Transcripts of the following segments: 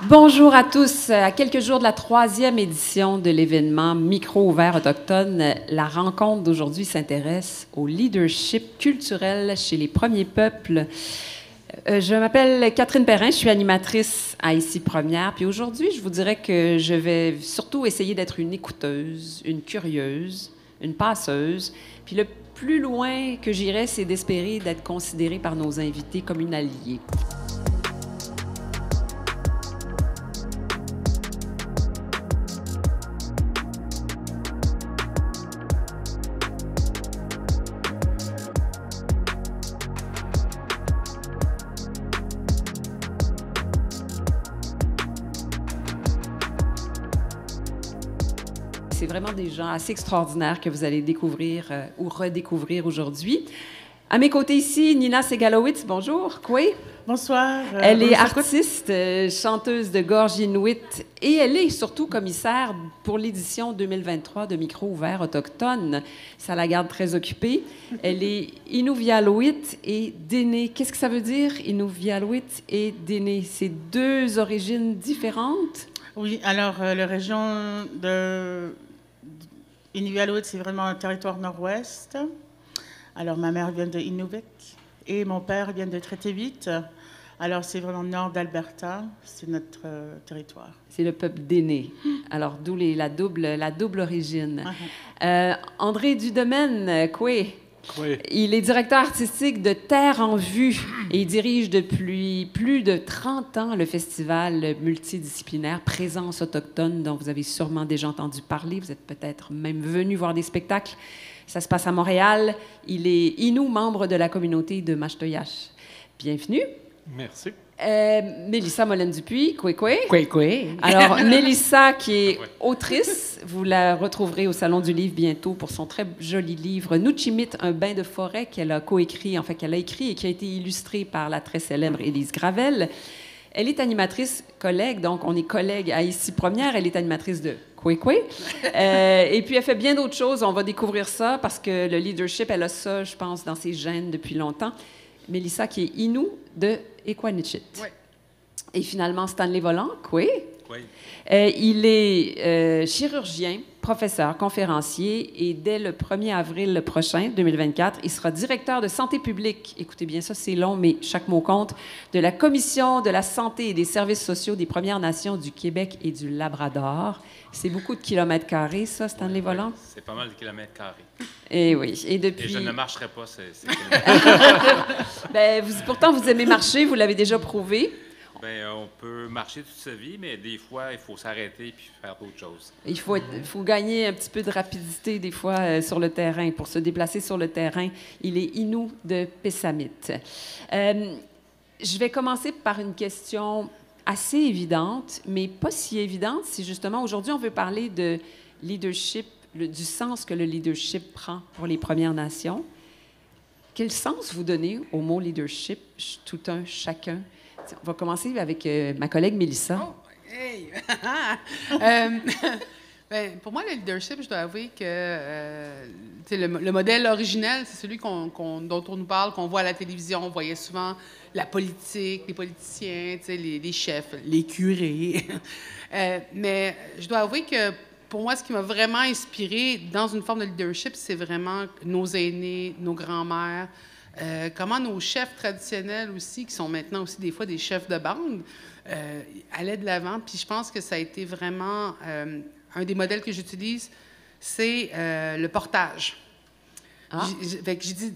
Bonjour à tous. À quelques jours de la 3e édition de l'événement Micro ouvert autochtone, la rencontre d'aujourd'hui s'intéresse au leadership culturel chez les premiers peuples. Je m'appelle Catherine Perrin, je suis animatrice à Ici Première, puis aujourd'hui, je vous dirais que je vais surtout essayer d'être une écouteuse, une curieuse, une passeuse, puis le plus loin que j'irai, c'est d'espérer d'être considérée par nos invités comme une alliée. C'est vraiment des gens assez extraordinaires que vous allez découvrir ou redécouvrir aujourd'hui. À mes côtés ici, Nina Segalowitz, bonjour. Quoi? Bonsoir. Elle est artiste, chanteuse de gorge inuit et elle est surtout commissaire pour l'édition 2023 de Micro ouvert autochtone. Ça la garde très occupée. Elle est Inuvialuit et Dene. Qu'est-ce que ça veut dire, Inuvialuit et Dene? C'est deux origines différentes? Oui, alors la région de Inuvialuit, c'est vraiment un territoire nord-ouest. Alors ma mère vient de Inuvik et mon père vient de Trétévit. Alors c'est vraiment le nord d'Alberta, c'est notre territoire. C'est le peuple Dene. Alors d'où la double origine. André Dudemaine, quoi? Oui. Il est directeur artistique de Terre en Vue et il dirige depuis plus de 30 ans le festival multidisciplinaire Présence autochtone dont vous avez sûrement déjà entendu parler. Vous êtes peut-être même venu voir des spectacles. Ça se passe à Montréal. Il est Innu, membre de la communauté de Mashtoyash. Bienvenue. Merci. Mélissa Molène-Dupuis, quoi. Quoi. Alors, Mélissa, qui est autrice, vous la retrouverez au Salon du Livre bientôt pour son très joli livre « Nuchimit, un bain de forêt » qu'elle a coécrit, enfin qu'elle a écrit et qui a été illustré par la très célèbre Élise Gravel. Elle est animatrice collègue, donc on est collègues à Ici Première. Elle est animatrice de Quoi. Et puis elle fait bien d'autres choses. On va découvrir ça parce que le leadership, elle a ça, je pense, dans ses gènes depuis longtemps. Mélissa, qui est Innu de Equanichit. Oui. Et finalement, Stanley Volant, quoi? Oui. Il est chirurgien, professeur, conférencier et dès le 1er avril prochain, 2024, il sera directeur de santé publique. Écoutez bien ça, c'est long, mais chaque mot compte. De la Commission de la santé et des services sociaux des Premières Nations du Québec et du Labrador. C'est beaucoup de kilomètres carrés, ça, Stanley Volant? C'est pas mal de kilomètres carrés. Et oui. Et depuis... Et je ne marcherai pas, Ben, pourtant, vous aimez marcher, vous l'avez déjà prouvé. Bien, on peut marcher toute sa vie, mais des fois, il faut s'arrêter puis faire d'autres choses. Il faut gagner un petit peu de rapidité, des fois, sur le terrain. Pour se déplacer sur le terrain, il est Innu de Pessamit. Je vais commencer par une question assez évidente, mais pas si évidente, si justement, aujourd'hui, on veut parler de leadership, du sens que le leadership prend pour les Premières Nations. Quel sens vous donnez au mot leadership, tout un, chacun? On va commencer avec ma collègue Mélissa. Oh, hey! Ben, pour moi, le leadership, je dois avouer que le modèle originel, c'est celui dont on nous parle, qu'on voit à la télévision. On voyait souvent la politique, les politiciens, les chefs, les curés. Mais je dois avouer que pour moi, ce qui m'a vraiment inspiré dans une forme de leadership, c'est vraiment nos aînés, nos grands-mères, comment nos chefs traditionnels aussi, qui sont maintenant aussi des fois des chefs de bande, allaient de l'avant. Puis je pense que ça a été vraiment un des modèles que j'utilise, c'est le portage. Ah. Je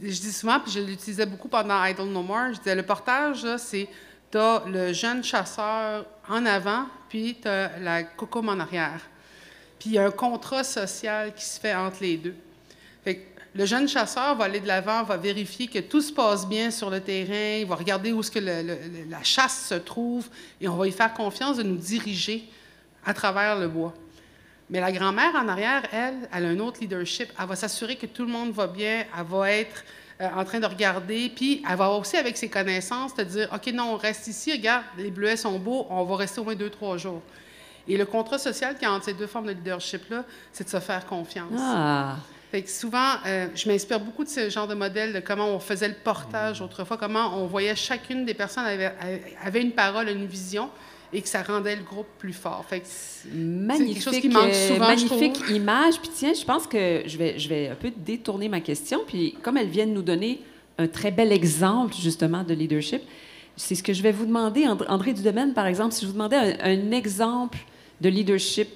dis souvent, puis je l'utilisais beaucoup pendant Idle No More, je disais le portage, là, c'est tu as le jeune chasseur en avant, puis tu as la coucoume en arrière. Puis il y a un contrat social qui se fait entre les deux. Fait que le jeune chasseur va aller de l'avant, va vérifier que tout se passe bien sur le terrain, il va regarder où est-ce que la chasse se trouve, et on va lui faire confiance de nous diriger à travers le bois. Mais la grand-mère en arrière, elle a un autre leadership. Elle va s'assurer que tout le monde va bien, elle va être en train de regarder, puis elle va aussi, avec ses connaissances, te dire « OK, non, on reste ici, regarde, les bleuets sont beaux, on va rester au moins 2-3 jours. » Et le contrat social qu'il y a entre ces deux formes de leadership-là, c'est de se faire confiance. Ah. Fait que souvent, je m'inspire beaucoup de ce genre de modèle, de comment on faisait le portage autrefois, comment on voyait chacune des personnes avait une parole, une vision, et que ça rendait le groupe plus fort. Fait que Magnifique, c'est quelque chose qui manque souvent, magnifique je trouve. image. Puis tiens, je pense que je vais un peu détourner ma question. Puis comme elle vient de nous donner un très bel exemple, justement, de leadership, c'est ce que je vais vous demander, André Dudemaine, par exemple, si je vous demandais un exemple de leadership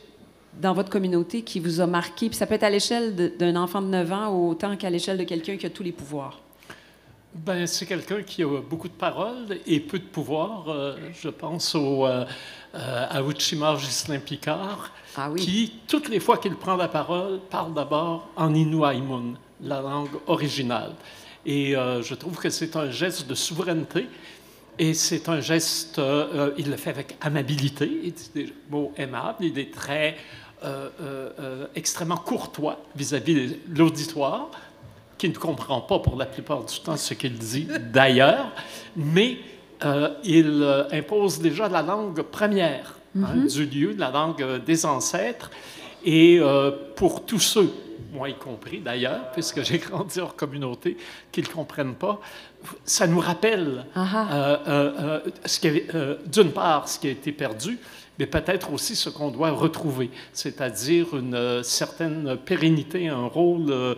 dans votre communauté qui vous a marqué, puis ça peut être à l'échelle d'un enfant de 9 ans autant qu'à l'échelle de quelqu'un qui a tous les pouvoirs. Ben, c'est quelqu'un qui a beaucoup de paroles et peu de pouvoir. Je pense à Uchima Ghislain Picard, Ah oui. qui, toutes les fois qu'il prend la parole, parle d'abord en Inuaimun, la langue originale. Et je trouve que c'est un geste de souveraineté. Et c'est un geste, il le fait avec amabilité, il dit des mots aimables, il est très extrêmement courtois vis-à-vis de l'auditoire, qui ne comprend pas pour la plupart du temps ce qu'il dit d'ailleurs, mais il impose déjà la langue première du lieu, la langue des ancêtres, et pour tous ceux, moi y compris d'ailleurs, puisque j'ai grandi hors communauté, qui ne le comprennent pas, ça nous rappelle, d'une part, ce qui a été perdu, mais peut-être aussi ce qu'on doit retrouver, c'est-à-dire une certaine pérennité, un rôle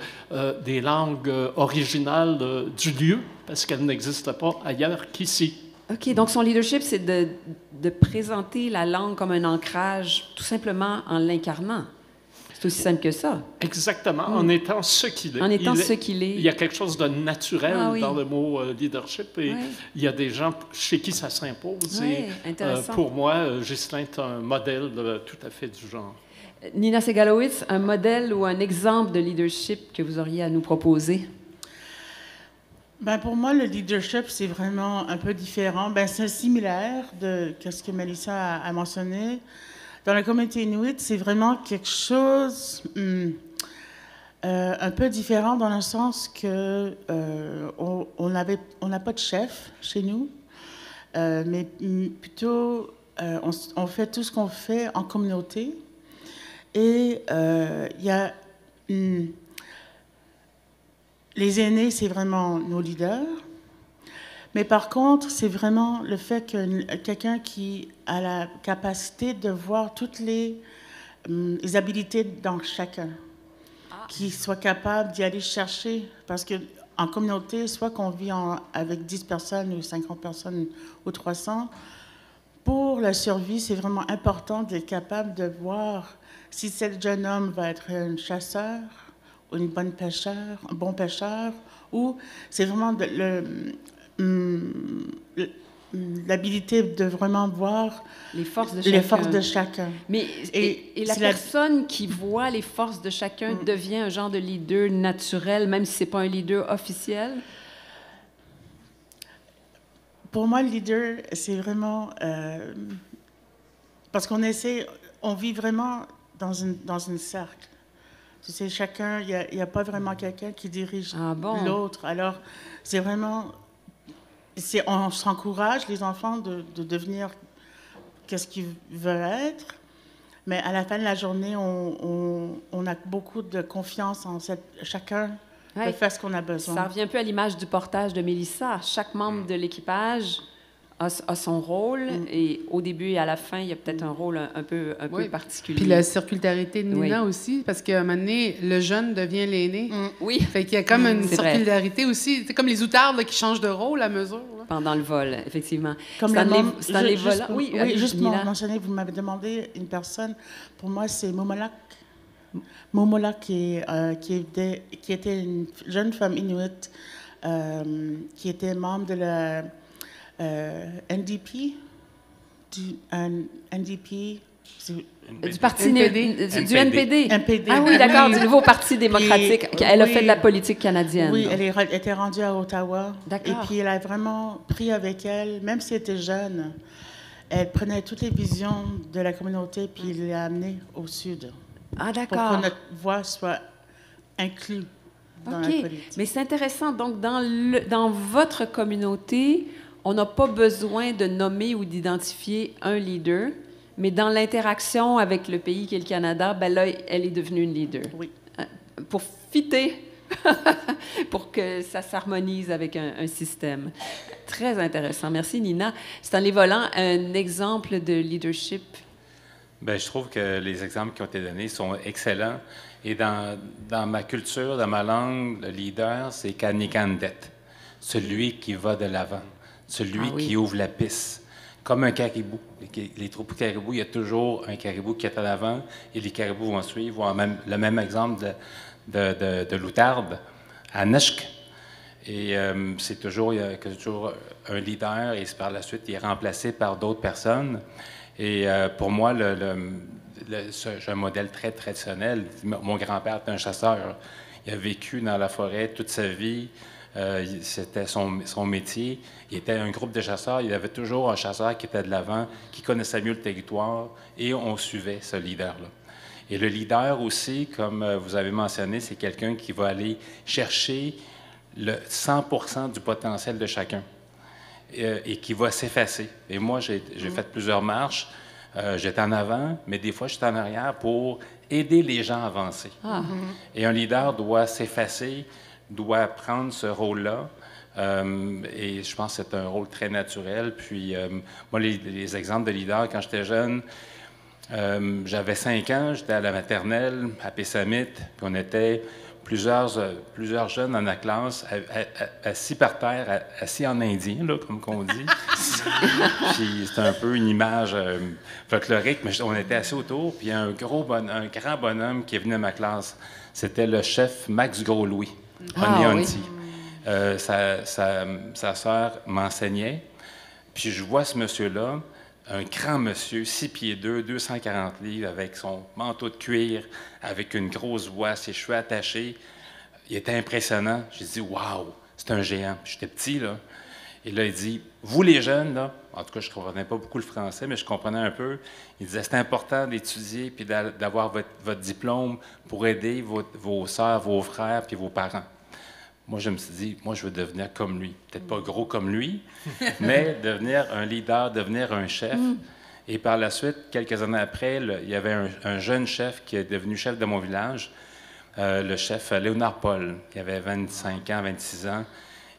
des langues originales du lieu, parce qu'elles n'existent pas ailleurs qu'ici. OK, donc son leadership, c'est de présenter la langue comme un ancrage, tout simplement en l'incarnant. C'est aussi simple que ça. Exactement, en étant ce qu'il est. En étant ce qu'il est. Il y a quelque chose de naturel dans le mot leadership et il y a des gens chez qui ça s'impose. Oui, et intéressant. pour moi, Ghislain est un modèle tout à fait du genre. Nina Segalowitz, un modèle ou un exemple de leadership que vous auriez à nous proposer? Ben pour moi, le leadership, c'est vraiment un peu différent. Ben, c'est similaire de ce que Melissa a mentionné. Dans la communauté inuit, c'est vraiment quelque chose un peu différent dans le sens que on n'a pas de chef chez nous, mais plutôt on fait tout ce qu'on fait en communauté. Et il y a les aînés, c'est vraiment nos leaders. Mais par contre, c'est vraiment le fait que quelqu'un qui a la capacité de voir toutes les habilités dans chacun, qui soit capable d'y aller chercher. Parce qu'en communauté, soit qu'on vit avec 10 personnes ou 50 personnes ou 300, pour la survie, c'est vraiment important d'être capable de voir si ce jeune homme va être un chasseur ou un bon pêcheur, ou c'est vraiment l'habilité de vraiment voir les forces de chacun. Mais et la personne qui voit les forces de chacun devient un genre de leader naturel, même si ce n'est pas un leader officiel? Pour moi, le leader, c'est vraiment... parce on vit vraiment dans une cercle. Tu sais, chacun, il n'y a pas vraiment quelqu'un qui dirige l'autre. Alors, c'est vraiment... on s'encourage, les enfants, de devenir qu'est-ce qu'ils veulent être. Mais à la fin de la journée, on a beaucoup de confiance en chacun de faire ce qu'on a besoin. Ça revient un peu à l'image du portage de Mélissa. Chaque membre de l'équipage a son rôle et au début et à la fin, il y a peut-être un rôle un peu particulier. Puis la circularité de Nina aussi, parce qu'à un moment donné, le jeune devient l'aîné. Oui. Fait qu'il y a comme une circularité aussi. C'est comme les outardes qui changent de rôle à mesure. Là. Pendant le vol, effectivement. Comme Stanley Volant. Oui, juste pour mentionner, vous m'avez demandé une personne. Pour moi, c'est Momolak. Momolak, qui était une jeune femme inuit, qui était membre de la NDP, du parti NPD. du NPD. NPD. Ah oui, d'accord, du nouveau Parti démocratique. Elle a fait de la politique canadienne. Oui, elle était rendue à Ottawa. D'accord. Et puis elle a vraiment pris avec elle, même si elle était jeune, elle prenait toutes les visions de la communauté puis elle les a amenées au sud. Ah, d'accord. Pour que notre voix soit inclue dans la politique. Mais c'est intéressant. Donc, dans votre communauté, on n'a pas besoin de nommer ou d'identifier un leader, mais dans l'interaction avec le pays qui est le Canada, ben là, elle est devenue une leader. Oui. Pour fitter pour que ça s'harmonise avec un système. Très intéressant. Merci, Nina. Stanley Volant, un exemple de leadership? Bien, je trouve que les exemples qui ont été donnés sont excellents. Et dans ma culture, dans ma langue, le leader, c'est Kanikandet, celui qui va de l'avant, celui qui ouvre la piste. Comme un caribou. Les troupeaux de caribous, il y a toujours un caribou qui est à l'avant et les caribous vont suivre. Le même exemple de l'outarde à Nishk. Et c'est toujours, il y a toujours un leader et par la suite, il est remplacé par d'autres personnes. Et pour moi, c'est un modèle très traditionnel. Mon grand-père était un chasseur. Il a vécu dans la forêt toute sa vie. C'était son métier. Il était un groupe de chasseurs. Il y avait toujours un chasseur qui était de l'avant, qui connaissait mieux le territoire, et on suivait ce leader-là. Et le leader aussi, comme vous avez mentionné, c'est quelqu'un qui va aller chercher le 100% du potentiel de chacun et qui va s'effacer. Et moi, j'ai fait plusieurs marches. J'étais en avant, mais des fois, j'étais en arrière pour aider les gens à avancer. Et un leader doit s'effacer, doit prendre ce rôle-là. Et je pense que c'est un rôle très naturel. Puis, moi, les exemples de leaders, quand j'étais jeune, j'avais 5 ans, j'étais à la maternelle, à Pessamit, puis on était plusieurs jeunes dans la classe, assis par terre, assis en indien, là, comme qu'on dit. Puis c'était un peu une image folklorique, mais on était assis autour, puis il y a un grand bonhomme qui est venu à ma classe. C'était le chef Max Gros-Louis, Onyonti. Sa sœur m'enseignait, puis je vois ce monsieur-là, un grand monsieur, 6 pieds 2, 240 livres, avec son manteau de cuir, avec une grosse voix, ses cheveux attachés. Il était impressionnant. J'ai dit, waouh, c'est un géant. J'étais petit, là. Et là, il dit, vous les jeunes, là, en tout cas, je ne comprenais pas beaucoup le français, mais je comprenais un peu. Il disait, c'est important d'étudier puis d'avoir votre diplôme pour aider vos sœurs, vos frères puis vos parents. Moi, je me suis dit, moi, je veux devenir comme lui. Peut-être pas gros comme lui, mais devenir un leader, devenir un chef. Et par la suite, quelques années après, il y avait un jeune chef qui est devenu chef de mon village, le chef Léonard Paul, qui avait 25 ans, 26 ans.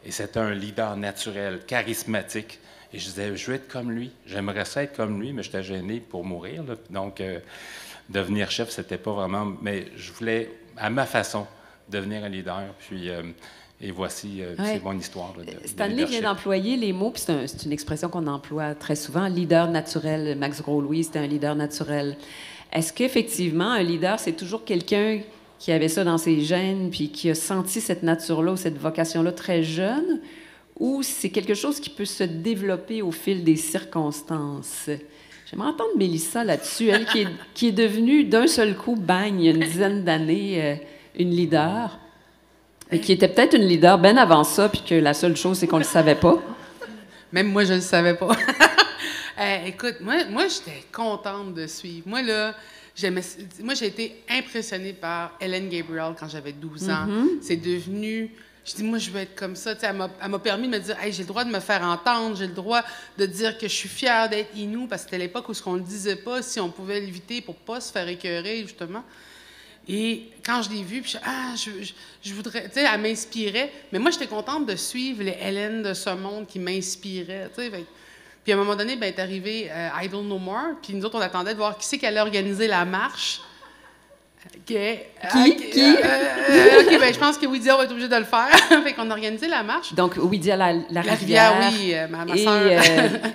Et c'était un leader naturel, charismatique. Et je disais, je veux être comme lui. J'aimerais ça être comme lui, mais j'étais gêné pour mourir, là. Donc, devenir chef, c'était pas vraiment... Mais je voulais, à ma façon, devenir un leader. Puis... et voici, c'est mon histoire. Stanley vient d'employer les mots, puis c'est une expression qu'on emploie très souvent, leader naturel. Max Gros-Louis, c'était un leader naturel. Est-ce qu'effectivement, un leader, c'est toujours quelqu'un qui avait ça dans ses gènes, puis qui a senti cette nature-là ou cette vocation-là très jeune, ou c'est quelque chose qui peut se développer au fil des circonstances? J'aimerais entendre Mélissa là-dessus, elle qui est devenue d'un seul coup, bang, il y a une dizaine d'années, une leader. Et qui était peut-être une leader bien avant ça, puis que la seule chose, c'est qu'on ne le savait pas. Même moi, je ne le savais pas. Écoute, moi j'étais contente de suivre. Moi, là, j'ai été impressionnée par Hélène Gabriel quand j'avais 12 ans. C'est devenu... Je dis, moi, je veux être comme ça. Elle m'a permis de me dire, hey, j'ai le droit de me faire entendre, j'ai le droit de dire que je suis fière d'être Innu, parce que c'était l'époque où on ne le disait pas, si on pouvait l'éviter pour ne pas se faire écœurer, justement. Et quand je l'ai vue, puis je voudrais... Tu sais, elle m'inspirait. Mais moi, j'étais contente de suivre les Hélène de ce monde qui m'inspiraient, tu sais. Puis à un moment donné, ben, est arrivé Idle No More. Puis nous autres, on attendait de voir qui c'est qui allait organiser la marche. Qui? OK, ben, je pense que Widia va être obligée de le faire. Fait qu'on a organisé la marche. Donc, Widia la Rivière. Oui, ma sœur.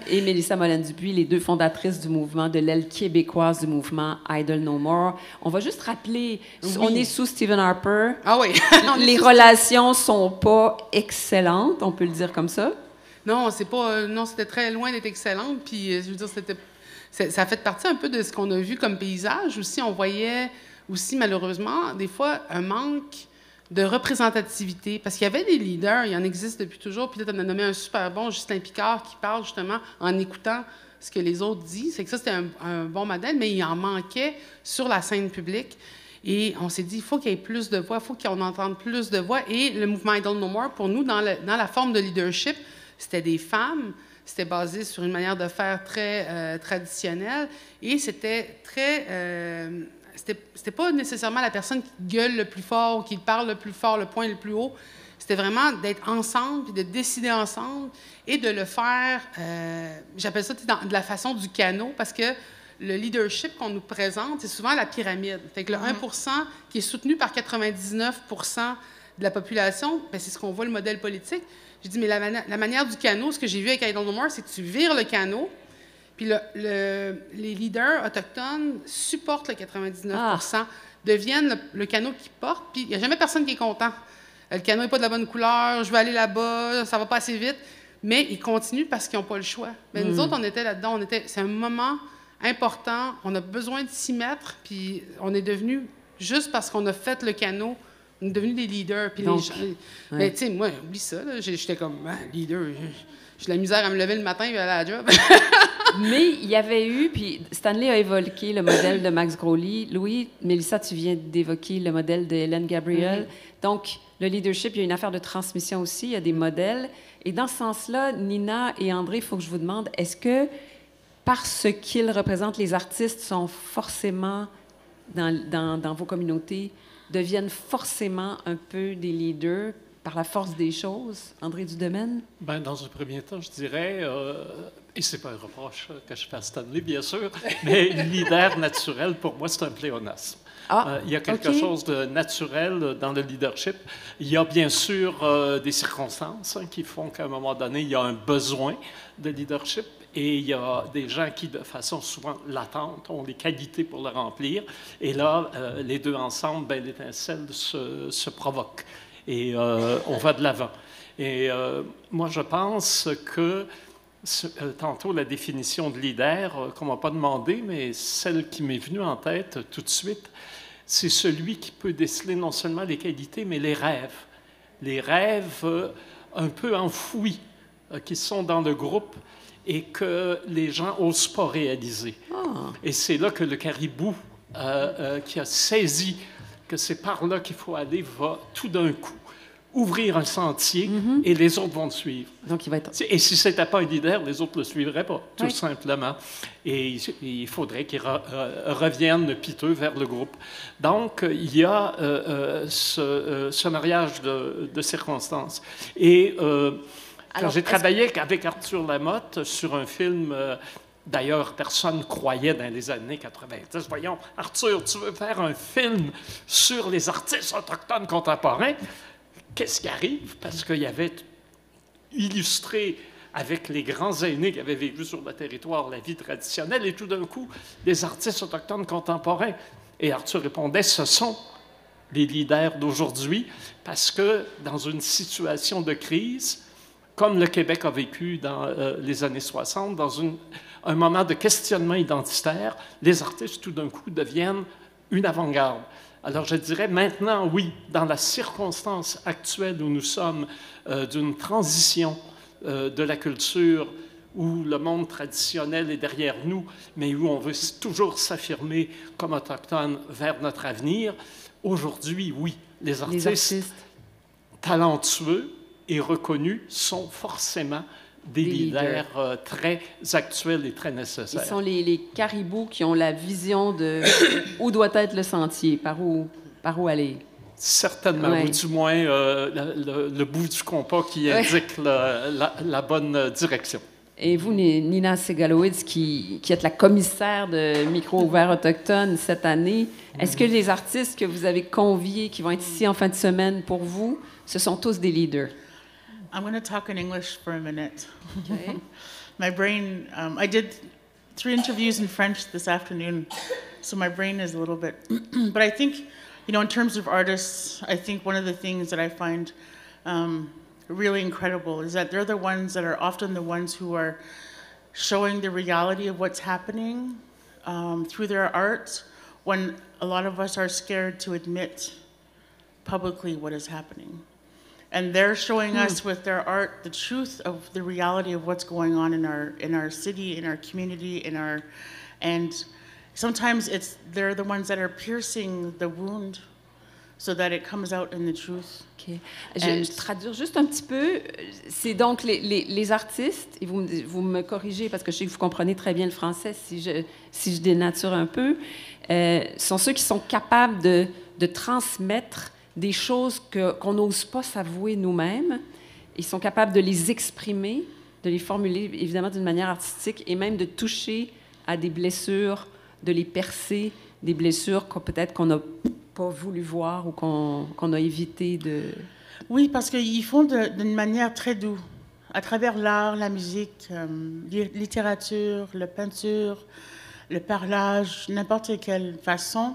Et Mélissa Molène-Dupuis, les deux fondatrices du mouvement, de l'aile québécoise du mouvement Idle No More. On va juste rappeler, on est sous Stephen Harper. Ah oui. Les relations sont pas excellentes, on peut le dire comme ça. Non, c'était très loin d'être excellente. Puis, je veux dire, ça a fait partie un peu de ce qu'on a vu comme paysage. Aussi, on voyait aussi, malheureusement, des fois, un manque de représentativité. Parce qu'il y avait des leaders, il y en existe depuis toujours. Puis là, tu en as nommé un super bon, Justin Picard, qui parle justement en écoutant ce que les autres disent. C'est que ça, c'était un bon modèle, mais il en manquait sur la scène publique. Et on s'est dit, il faut qu'il y ait plus de voix, il faut qu'on entende plus de voix. Et le mouvement Idle No More, pour nous, dans la forme de leadership, c'était des femmes. C'était basé sur une manière de faire très traditionnelle. Et c'était très... c'était pas nécessairement la personne qui gueule le plus fort ou qui parle le plus fort, le point le plus haut. C'était vraiment d'être ensemble, puis de décider ensemble et de le faire, j'appelle ça de la façon du canot, parce que le leadership qu'on nous présente, c'est souvent la pyramide. Fait que le 1 qui est soutenu par 99 de la population, bien, c'est ce qu'on voit le modèle politique. J'ai dit, mais la manière du canot, ce que j'ai vu avec Idle No More, c'est que tu vires le canot, puis les leaders autochtones supportent le 99 deviennent le canot qui porte, puis il n'y a jamais personne qui est content. Le canot n'est pas de la bonne couleur, je veux aller là-bas, ça va pas assez vite. Mais ils continuent parce qu'ils n'ont pas le choix. Mais nous autres, on était là-dedans. C'est un moment important. On a besoin de s'y mettre. Puis on est devenus, juste parce qu'on a fait le canot, on est devenus des leaders. Puis Donc, les gens, mais tu sais, moi, oublie ça. Là, j'étais comme, leader. J'ai de la misère à me lever le matin et aller à la job. Mais il y avait eu, puis Stanley a évoqué le modèle de Max Growley. Louis, Mélissa, tu viens d'évoquer le modèle de Hélène Gabriel. Donc, le leadership, il y a une affaire de transmission aussi, il y a des modèles. Et dans ce sens-là, Nina et André, il faut que je vous demande, est-ce que, parce qu'ils représentent, les artistes sont forcément, dans vos communautés, deviennent forcément un peu des leaders par la force des choses? André Dudemaine? Bien, dans un premier temps, je dirais, et c'est pas un reproche que je fais à Stanley, bien sûr, mais leader naturel, pour moi, c'est un pléonasme. Il y a quelque chose de naturel dans le leadership. Il y a bien sûr des circonstances qui font qu'à un moment donné, il y a un besoin de leadership et il y a des gens qui, de façon souvent latente, ont les qualités pour le remplir. Et là, les deux ensemble, ben, l'étincelle se provoque et on va de l'avant. Et moi, je pense que tantôt, la définition de leader, qu'on ne m'a pas demandé, mais celle qui m'est venue en tête tout de suite, c'est celui qui peut déceler non seulement les qualités, mais les rêves. Les rêves un peu enfouis qui sont dans le groupe et que les gens n'osent pas réaliser. Et c'est là que le caribou, qui a saisi que c'est par là qu'il faut aller, va tout d'un coup ouvrir un sentier et les autres vont le suivre. Donc, il va être... Et si ce n'était pas un leader, les autres ne le suivraient pas, tout simplement. Et il faudrait qu'ils reviennent piteux vers le groupe. Donc, il y a ce mariage de circonstances. Et quand j'ai travaillé avec Arthur Lamotte sur un film... D'ailleurs, personne ne croyait dans les années 90. Voyons, Arthur, tu veux faire un film sur les artistes autochtones contemporains? Qu'est-ce qui arrive? Parce qu'il y avait illustré avec les grands aînés qui avaient vécu sur le territoire la vie traditionnelle et tout d'un coup, des artistes autochtones contemporains. Et Arthur répondait, ce sont les leaders d'aujourd'hui parce que dans une situation de crise, comme le Québec a vécu dans les années 60, dans un moment de questionnement identitaire, les artistes tout d'un coup deviennent une avant-garde. Alors, je dirais maintenant, oui, dans la circonstance actuelle où nous sommes d'une transition de la culture, où le monde traditionnel est derrière nous, mais où on veut toujours s'affirmer comme autochtone vers notre avenir, aujourd'hui, oui, les artistes talentueux et reconnus sont forcément des leaders très actuels et très nécessaires. Ils sont les caribous qui ont la vision de où doit être le sentier, par où aller. Certainement, ou du moins le bout du compas qui indique la bonne direction. Et vous, Nina Segalowitz, qui êtes la commissaire de Micro Ouvert Autochtone cette année, est-ce que les artistes que vous avez conviés, qui vont être ici en fin de semaine pour vous, ce sont tous des leaders? I'm going to talk in English for a minute. Okay. My brain, I did 3 interviews in French this afternoon, so my brain is a little bit... But I think, you know, in terms of artists, I think one of the things that I find really incredible is that they're the ones that are often the ones who are showing the reality of what's happening through their art, when a lot of us are scared to admit publicly what is happening. And they're showing us with their art the truth of the reality of what's going on in our city, in our community, and sometimes they're the ones that are piercing the wound so that it comes out in the truth. OK. Je traduire juste un petit peu. C'est donc les artistes, et vous me corrigez parce que je sais que vous comprenez très bien le français si je dénature un peu, sont ceux qui sont capables de transmettre des choses qu'on n'ose pas s'avouer nous-mêmes. Ils sont capables de les exprimer, de les formuler évidemment d'une manière artistique et même de toucher à des blessures, de les percer, des blessures qu'on n'a pas voulu voir ou qu'on a évité de... Oui, parce qu'ils font d'une manière très douce, à travers l'art, la musique, la littérature, la peinture, le parlage, n'importe quelle façon.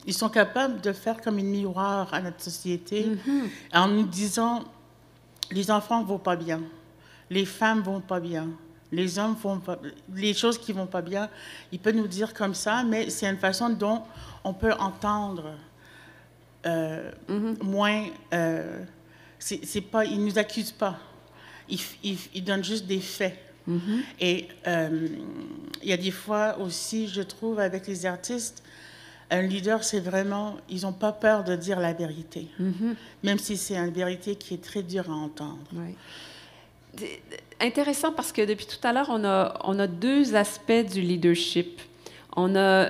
Ils sont capables de faire comme un miroir à notre société en nous disant, les enfants ne vont pas bien, les femmes ne vont pas bien, les hommes vont pas, les choses qui ne vont pas bien, ils peuvent nous dire comme ça, mais c'est une façon dont on peut entendre moins. C'est pas, ils ne nous accusent pas, ils donnent juste des faits. Et il y a des fois aussi, je trouve, avec les artistes, un leader, c'est vraiment, ils n'ont pas peur de dire la vérité, même si c'est une vérité qui est très dure à entendre. Oui. Intéressant parce que depuis tout à l'heure, on a deux aspects du leadership. On a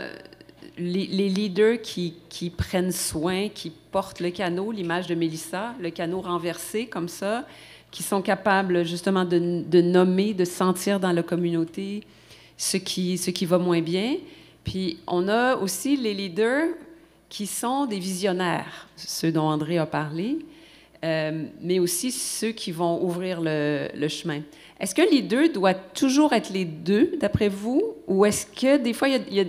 les leaders qui prennent soin, qui portent le canot, l'image de Mélissa, le canot renversé comme ça, qui sont capables justement de nommer, de sentir dans la communauté ce qui va moins bien. Puis on a aussi les leaders qui sont des visionnaires, ceux dont André a parlé, mais aussi ceux qui vont ouvrir le chemin. Est-ce qu'un leader doit toujours être les deux, d'après vous, ou est-ce que des fois, il y a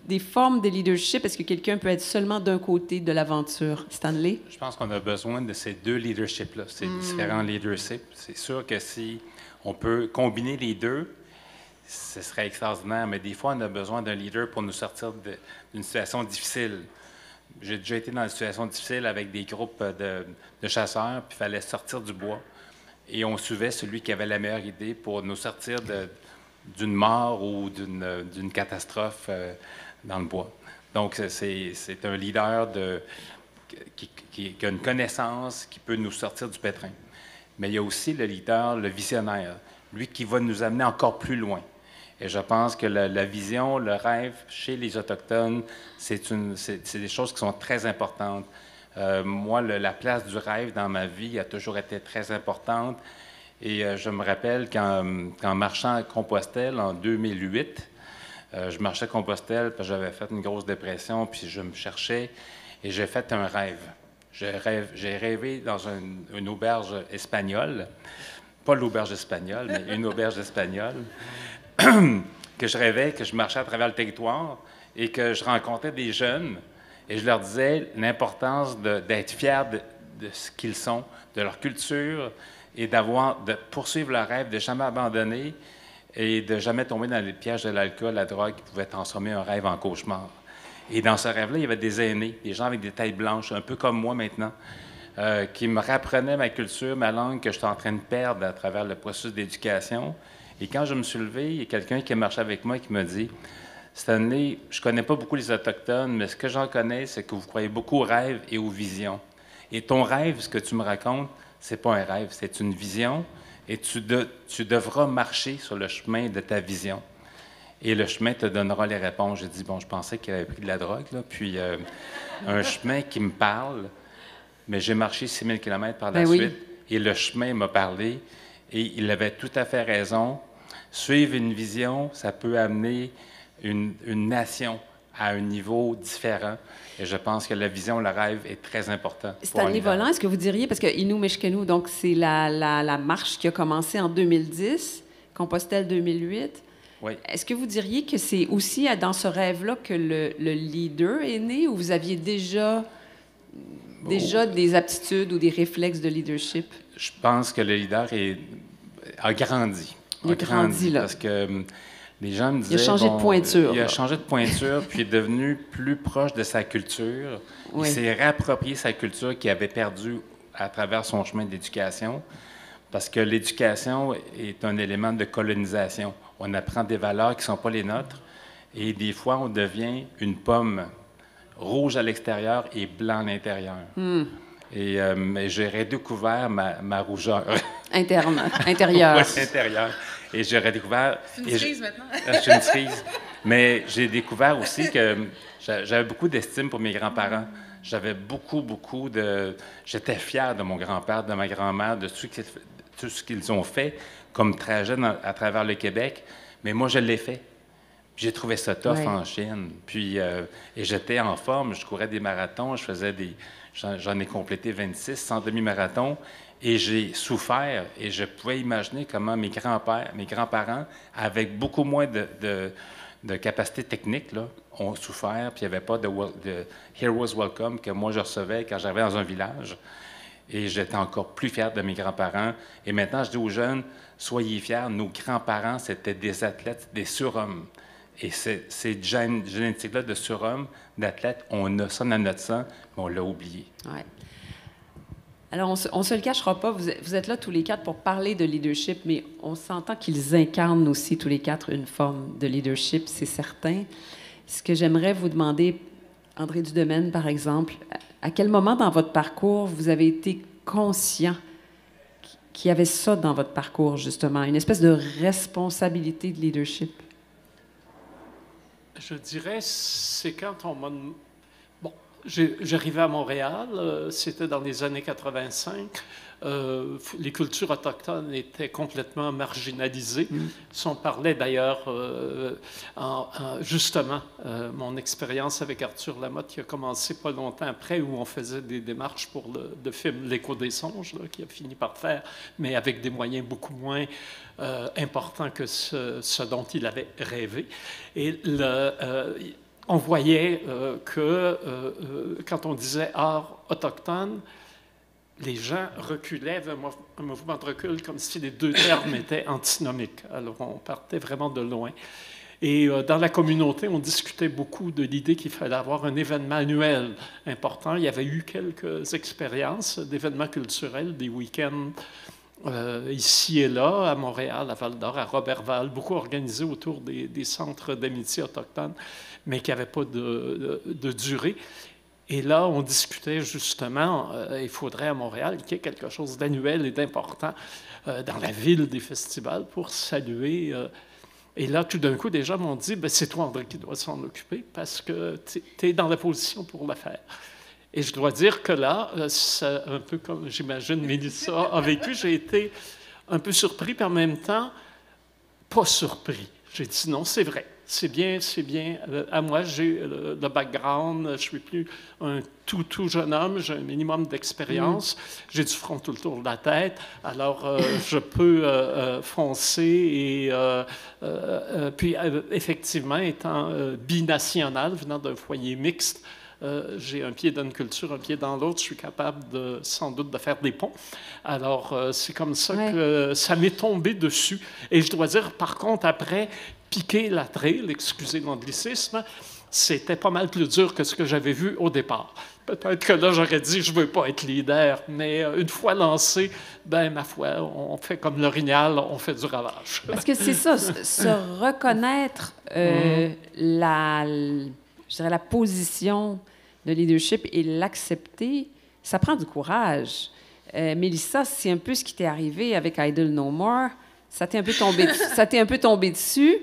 des formes de leadership? Est-ce que quelqu'un peut être seulement d'un côté de l'aventure? Stanley? Je pense qu'on a besoin de ces deux leaderships-là, ces différents leaderships. C'est sûr que si on peut combiner les deux, ce serait extraordinaire, mais des fois, on a besoin d'un leader pour nous sortir d'une situation difficile. J'ai déjà été dans une situation difficile avec des groupes de chasseurs, puis il fallait sortir du bois. Et on suivait celui qui avait la meilleure idée pour nous sortir d'une mort ou d'une catastrophe dans le bois. Donc, c'est un leader qui a une connaissance qui peut nous sortir du pétrin. Mais il y a aussi le leader, le visionnaire, lui qui va nous amener encore plus loin. Et je pense que la vision, le rêve chez les Autochtones, c'est des choses qui sont très importantes. Moi, la place du rêve dans ma vie a toujours été très importante. Et je me rappelle qu'en marchant à Compostelle en 2008, je marchais à Compostelle parce que j'avais fait une grosse dépression, puis je me cherchais et j'ai fait un rêve. J'ai rêvé dans une auberge espagnole, pas l'auberge espagnole, mais une auberge espagnole, que je rêvais, que je marchais à travers le territoire et que je rencontrais des jeunes et je leur disais l'importance d'être fiers de ce qu'ils sont, de leur culture et de poursuivre leur rêve, de jamais abandonner et de jamais tomber dans les pièges de l'alcool, la drogue qui pouvaient transformer un rêve en cauchemar. Et dans ce rêve-là, il y avait des aînés, des gens avec des têtes blanches, un peu comme moi maintenant, qui me rapprenaient ma culture, ma langue que j'étais en train de perdre à travers le processus d'éducation. Et quand je me suis levé, il y a quelqu'un qui a marché avec moi et qui m'a dit « Stanley, je ne connais pas beaucoup les Autochtones, mais ce que j'en connais, c'est que vous croyez beaucoup aux rêves et aux visions. Et ton rêve, ce que tu me racontes, c'est pas un rêve, c'est une vision, et tu devras marcher sur le chemin de ta vision. Et le chemin te donnera les réponses. » J'ai dit « Bon, je pensais qu'il avait pris de la drogue, là, puis un chemin qui me parle, mais j'ai marché 6000 km par la suite, et le chemin m'a parlé. » Et il avait tout à fait raison. Suivre une vision, ça peut amener une nation à un niveau différent. Et je pense que la vision, le rêve est très important. Stanley Volant, est-ce que vous diriez, parce que Innu Mishkenu, donc c'est la marche qui a commencé en 2010, Compostelle 2008. Oui. Est-ce que vous diriez que c'est aussi dans ce rêve-là que le leader est né, ou vous aviez déjà des aptitudes ou des réflexes de leadership? Je pense que le leader a grandi. Il a grandi, là. Parce que les gens me disaient... Il a changé de pointure. Il a changé de pointure, puis il est devenu plus proche de sa culture. Oui. Il s'est réapproprié sa culture qu'il avait perdue à travers son chemin d'éducation. Parce que l'éducation est un élément de colonisation. On apprend des valeurs qui ne sont pas les nôtres. Et des fois, on devient une pomme rouge à l'extérieur et blanc à l'intérieur. Et mais j'ai redécouvert ma rougeur. Intérieure. Oui, intérieure. Et j'ai redécouvert... C'est une cerise maintenant. J'ai une cerise. Mais j'ai découvert aussi que j'avais beaucoup d'estime pour mes grands-parents. J'avais beaucoup de... J'étais fier de mon grand-père, de ma grand-mère, de tout ce qu'ils ont fait comme trajet à travers le Québec. Mais moi, je l'ai fait. J'ai trouvé ça tough en Chine. Puis, et j'étais en forme. Je courais des marathons. Je faisais des... J'en ai complété 26, 100 demi-marathons. Et j'ai souffert. Et je pouvais imaginer comment mes grands-parents, avec beaucoup moins de capacité technique, là, ont souffert. Puis il n'y avait pas de Heroes Welcome que moi je recevais quand j'arrivais dans un village. Et j'étais encore plus fier de mes grands-parents. Et maintenant, je dis aux jeunes, soyez fiers. Nos grands-parents, c'était des athlètes, des surhommes. Et ces génétiques-là de surhommes, d'athlètes, on a ça dans notre sang, mais on l'a oublié. Ouais. Alors, on ne se le cachera pas, vous êtes là tous les quatre pour parler de leadership, mais on s'entend qu'ils incarnent aussi tous les quatre une forme de leadership, c'est certain. Ce que j'aimerais vous demander, André Dudemaine, par exemple, à quel moment dans votre parcours vous avez été conscient qu'il y avait ça dans votre parcours, justement, une espèce de responsabilité de leadership? Je dirais, c'est quand on m'a... Bon, j'arrivais à Montréal, c'était dans les années 85. Les cultures autochtones étaient complètement marginalisées. Si on parlait d'ailleurs, justement, mon expérience avec Arthur Lamotte qui a commencé pas longtemps après, où on faisait des démarches pour le film L'Écho des songes, là, qui a fini par faire, mais avec des moyens beaucoup moins importants que ce dont il avait rêvé. Et on voyait que quand on disait art autochtone, les gens reculaient, avaient un mouvement de recul comme si les deux termes étaient antinomiques. Alors, on partait vraiment de loin. Et dans la communauté, on discutait beaucoup de l'idée qu'il fallait avoir un événement annuel important. Il y avait eu quelques expériences d'événements culturels, des week-ends ici et là, à Montréal, à Val-d'Or, à Roberval, beaucoup organisés autour des centres d'amitié autochtones, mais qui n'avaient pas de durée. Et là, on discutait justement, il faudrait à Montréal qu'il y ait quelque chose d'annuel et d'important dans la ville des festivals pour saluer. Et là, tout d'un coup, des gens m'ont dit, c'est toi, André, qui dois s'en occuper parce que tu es dans la position pour le faire. Et je dois dire que là, c'est un peu comme, j'imagine, Mélissa a vécu, j'ai été un peu surpris, puis en même temps, pas surpris. J'ai dit non, c'est vrai. C'est bien. À moi, j'ai le background. Je suis plus un tout jeune homme. J'ai un minimum d'expérience. J'ai du front tout le tour de la tête. Alors, je peux foncer. Et puis, effectivement, étant binational, venant d'un foyer mixte, j'ai un pied dans une culture, un pied dans l'autre. Je suis capable, sans doute, de faire des ponts. Alors, c'est comme ça que ça m'est tombé dessus. Et je dois dire, par contre, après, piquer la trail, excusez l'anglicisme, c'était pas mal plus dur que ce que j'avais vu au départ. Peut-être que là, j'aurais dit, je ne veux pas être leader, mais une fois lancé, ma foi, on fait comme l'orignal, on fait du ravage. Parce que c'est ça, se reconnaître la position de leadership et l'accepter, ça prend du courage. Mélissa, c'est un peu ce qui t'est arrivé avec Idle No More. Ça t'est un peu tombé dessus.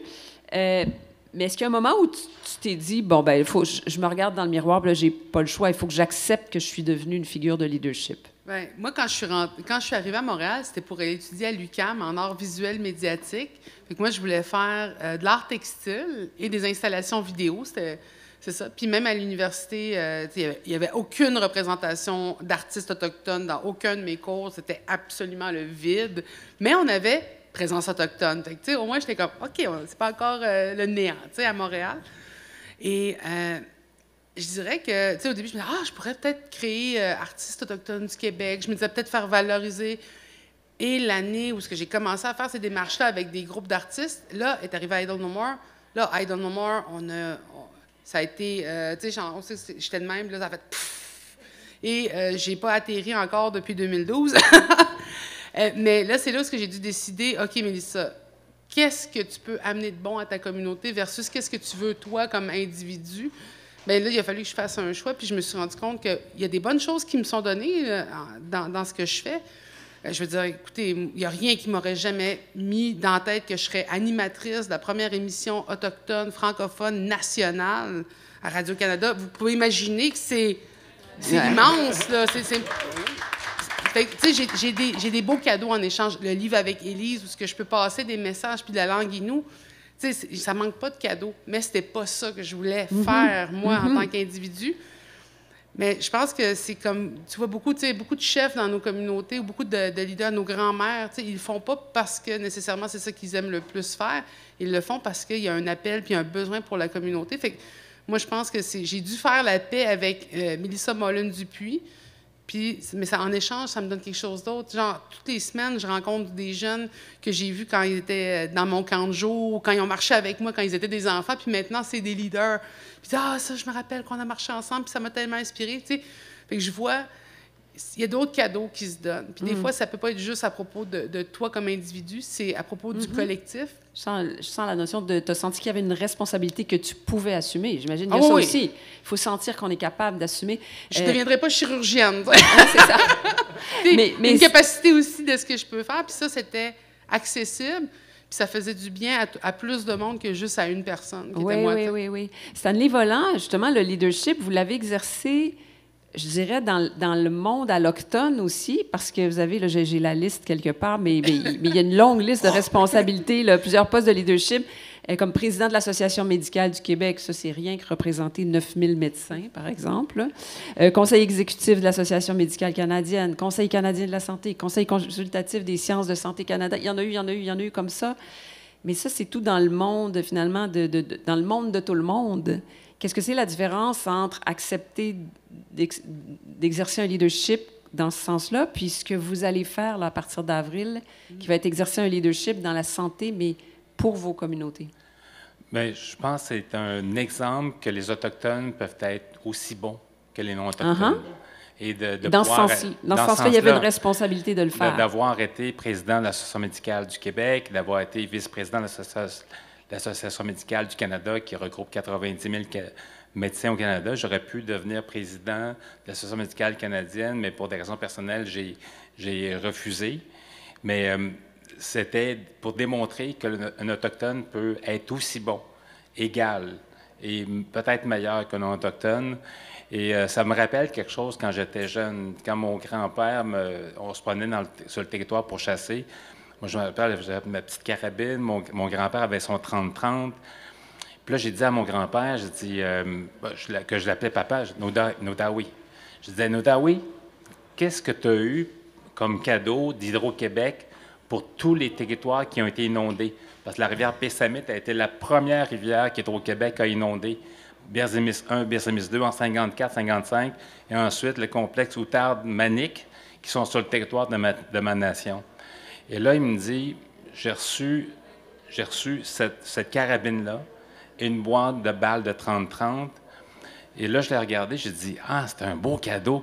Mais est-ce qu'il y a un moment où tu t'es dit, il faut, je me regarde dans le miroir, là, j'ai pas le choix, il faut que j'accepte que je suis devenue une figure de leadership? Bien, moi, quand je suis arrivée à Montréal, c'était pour aller étudier à l'UQAM en art visuel médiatique. Fait que moi, je voulais faire de l'art textile et des installations vidéo. C'est ça. Puis même à l'université, il n'y avait aucune représentation d'artistes autochtones dans aucun de mes cours. C'était absolument le vide. Mais on avait présence autochtone. Fait que, au moins, j'étais comme, OK, c'est pas encore le néant, à Montréal. Et je dirais que, au début, je me disais, je pourrais peut-être créer Artistes autochtones du Québec. Je me disais peut-être faire valoriser. Et l'année où j'ai commencé à faire ces démarches-là avec des groupes d'artistes, là, est arrivé Idle No More. Là, Idle No More, ça a été, on sait que j'étais de même, là, ça a fait pfff. Et j'ai pas atterri encore depuis 2012. Mais là, c'est là où j'ai dû décider, OK, Mélissa, qu'est-ce que tu peux amener de bon à ta communauté versus qu'est-ce que tu veux, toi, comme individu? Bien là, il a fallu que je fasse un choix, puis je me suis rendu compte qu'il y a des bonnes choses qui me sont données dans ce que je fais. Je veux dire, écoutez, il n'y a rien qui m'aurait jamais mis dans la tête que je serais animatrice de la première émission autochtone, francophone, nationale à Radio-Canada. Vous pouvez imaginer que c'est immense, là. Fait que, tu sais, j'ai des beaux cadeaux en échange. Le livre avec Élise, où ce que je peux passer des messages, puis de la langue inou. Tu sais, ça manque pas de cadeaux, mais c'était pas ça que je voulais faire, moi, en tant qu'individu. Mais je pense que c'est comme, tu vois, beaucoup de chefs dans nos communautés ou beaucoup de leaders, nos grands-mères, ils le font pas parce que nécessairement c'est ça qu'ils aiment le plus faire. Ils le font parce qu'il y a un appel puis un besoin pour la communauté. Fait que moi, je pense que j'ai dû faire la paix avec Mélissa Mollin-Dupuis. Mais en échange, ça me donne quelque chose d'autre. Genre, toutes les semaines, je rencontre des jeunes que j'ai vus quand ils étaient dans mon camp de jour, quand ils ont marché avec moi, quand ils étaient des enfants, puis maintenant, c'est des leaders. Puis, ça, je me rappelle qu'on a marché ensemble, puis ça m'a tellement inspirée, tu sais. Fait que je vois, il y a d'autres cadeaux qui se donnent. Puis des fois, ça peut pas être juste à propos de toi comme individu, c'est à propos du collectif. Je sens la notion de... Tu as senti qu'il y avait une responsabilité que tu pouvais assumer. J'imagine qu'il y a ça aussi. Il faut sentir qu'on est capable d'assumer. Je ne deviendrai pas chirurgienne. C'est ça. mais une capacité aussi de ce que je peux faire. Puis ça, c'était accessible. Puis ça faisait du bien à plus de monde que juste à une personne. Oui. Stanley Volant, justement, le leadership, vous l'avez exercé... Je dirais dans le monde alloctone aussi, parce que vous avez, là, j'ai la liste quelque part, mais il y a une longue liste de responsabilités, là, plusieurs postes de leadership. Comme président de l'Association médicale du Québec, ça, c'est rien que représenter 9000 médecins, par exemple. Conseil exécutif de l'Association médicale canadienne, Conseil canadien de la santé, Conseil consultatif des sciences de santé Canada. Il y en a eu comme ça. Mais ça, c'est tout dans le monde, finalement, dans le monde de tout le monde. Qu'est-ce que c'est la différence entre accepter d'exercer un leadership dans ce sens-là, puis ce que vous allez faire là, à partir d'avril, qui va être exercer un leadership dans la santé, mais pour vos communautés? Bien, je pense que c'est un exemple que les Autochtones peuvent être aussi bons que les non-Autochtones. Et dans ce sens-là, il y avait une responsabilité de le faire. D'avoir été président de l'Association médicale du Québec, d'avoir été vice-président de l'Association médicale du Canada, qui regroupe 90 000 médecins au Canada. J'aurais pu devenir président de l'Association médicale canadienne, mais pour des raisons personnelles, j'ai refusé. Mais c'était pour démontrer qu'un Autochtone peut être aussi bon, égal et peut-être meilleur qu'un non-Autochtone. Et ça me rappelle quelque chose quand j'étais jeune, quand mon grand-père, on se promenait sur le territoire pour chasser. Moi, je me rappelle, j'avais ma petite carabine, mon grand-père avait son 30-30. Puis là, j'ai dit à mon grand-père, j'ai dit, que je l'appelais papa, Nodawi. Je disais, Nodawi, qu'est-ce que tu as eu comme cadeau d'Hydro-Québec pour tous les territoires qui ont été inondés? Parce que la rivière Pessamit a été la première rivière qu'Hydro-Québec a inondée. Berzimis 1, Berzimis 2 en 54-55, et ensuite le complexe Outarde-Manic, qui sont sur le territoire de ma nation. Et là, il me dit, j'ai reçu cette carabine-là et une boîte de balles de 30-30. Et là, je l'ai regardé, j'ai dit, c'est un beau cadeau,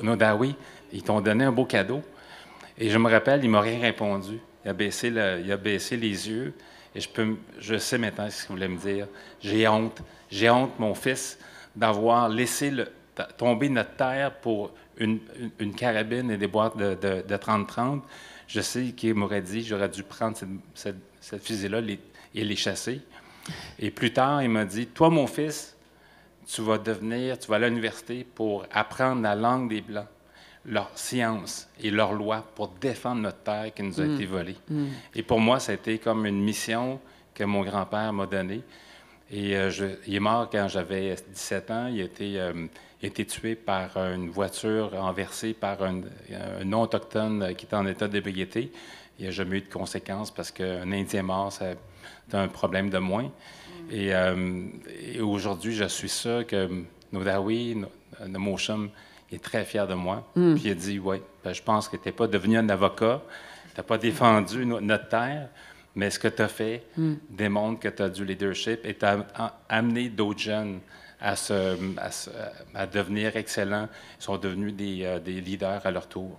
Nodawi. Ils t'ont donné un beau cadeau. Et je me rappelle, il m'a rien répondu. Il a baissé les yeux. Et je sais maintenant ce qu'il voulait me dire. J'ai honte. J'ai honte, mon fils, d'avoir laissé tomber notre terre pour une carabine et des boîtes de 30-30. Je sais qu'il m'aurait dit, j'aurais dû prendre cette fusée-là et les chasser. Et plus tard, il m'a dit, toi, mon fils, tu vas aller à l'université pour apprendre la langue des Blancs, leur science et leurs lois pour défendre notre terre qui nous a été volée. Et pour moi, ça a été comme une mission que mon grand-père m'a donnée. Et il est mort quand j'avais 17 ans. Il a été tué par une voiture renversée par un non-autochtone qui était en état d'ébriété. Il n'y a jamais eu de conséquences parce qu'un Indien mort, c'est un problème de moins. Et aujourd'hui, je suis sûr que Nodawi, mon chum, est très fier de moi. Puis il a dit, oui, je pense que tu n'es pas devenu un avocat, tu n'as pas défendu notre terre, mais ce que tu as fait démontre que tu as du leadership et tu as amené d'autres jeunes à devenir excellents. Ils sont devenus des leaders à leur tour.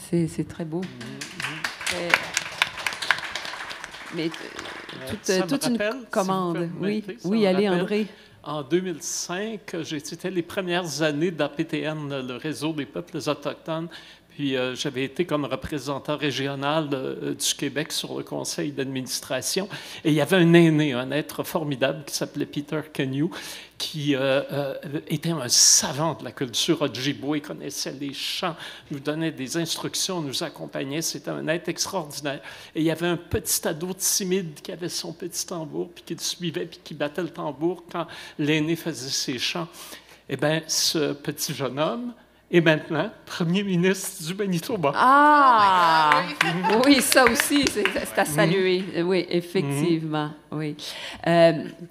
C'est très beau. Mais toute une commande. Oui, allez, André. En 2005, c'était les premières années d'APTN, le réseau des peuples autochtones. Puis j'avais été comme représentant régional du Québec sur le conseil d'administration. Et il y avait un aîné, un être formidable qui s'appelait Peter Kenyu, qui était un savant de la culture Ojibwe, connaissait les chants, nous donnait des instructions, nous accompagnait. C'était un être extraordinaire. Et il y avait un petit ado timide qui avait son petit tambour, puis qui le suivait, puis qui battait le tambour quand l'aîné faisait ses chants. Eh bien, ce petit jeune homme est maintenant premier ministre du Manitoba. Ah! Oui, ça aussi, c'est à saluer. Oui, effectivement. Oui.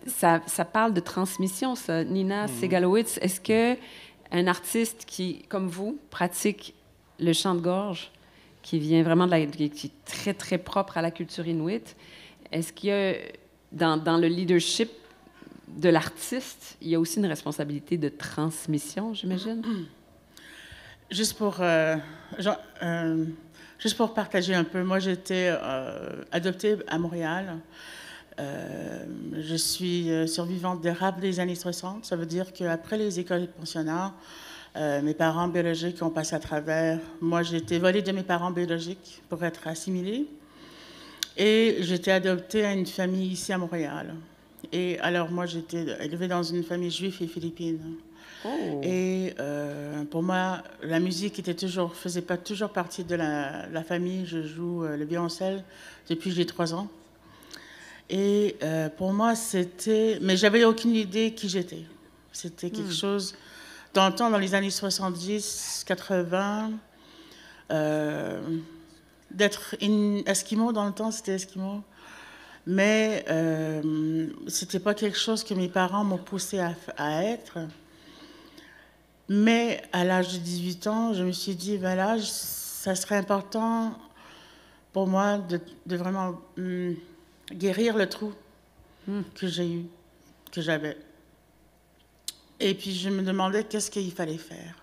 Ça parle de transmission, ça. Nina Segalowitz, est-ce qu'un artiste qui, comme vous, pratique le chant de gorge, qui vient vraiment qui est très, très propre à la culture inuite, est-ce qu'il y a, dans le leadership de l'artiste, il y a aussi une responsabilité de transmission, j'imagine? Juste pour partager un peu, moi j'ai été adoptée à Montréal. Je suis survivante des rap des années 60. Ça veut dire qu'après les écoles et pensionnats, mes parents biologiques ont passé à travers. Moi, j'ai été volée de mes parents biologiques pour être assimilée. Et j'ai été adoptée à une famille ici à Montréal. Et alors, moi, j'étais élevée dans une famille juive et philippine. Oh. Et pour moi, la musique faisait pas toujours partie de la famille. Je joue le violoncelle depuis que j'ai 3 ans. Et pour moi, c'était... Mais j'avais aucune idée qui j'étais. C'était quelque chose... Dans le temps, dans les années 70, 80, d'être esquimau, dans le temps, c'était esquimau. Mais c'était pas quelque chose que mes parents m'ont poussé à être. Mais à l'âge de 18 ans, je me suis dit, ben là, ça serait important pour moi de vraiment guérir le trou que j'avais. Et puis je me demandais qu'est-ce qu'il fallait faire.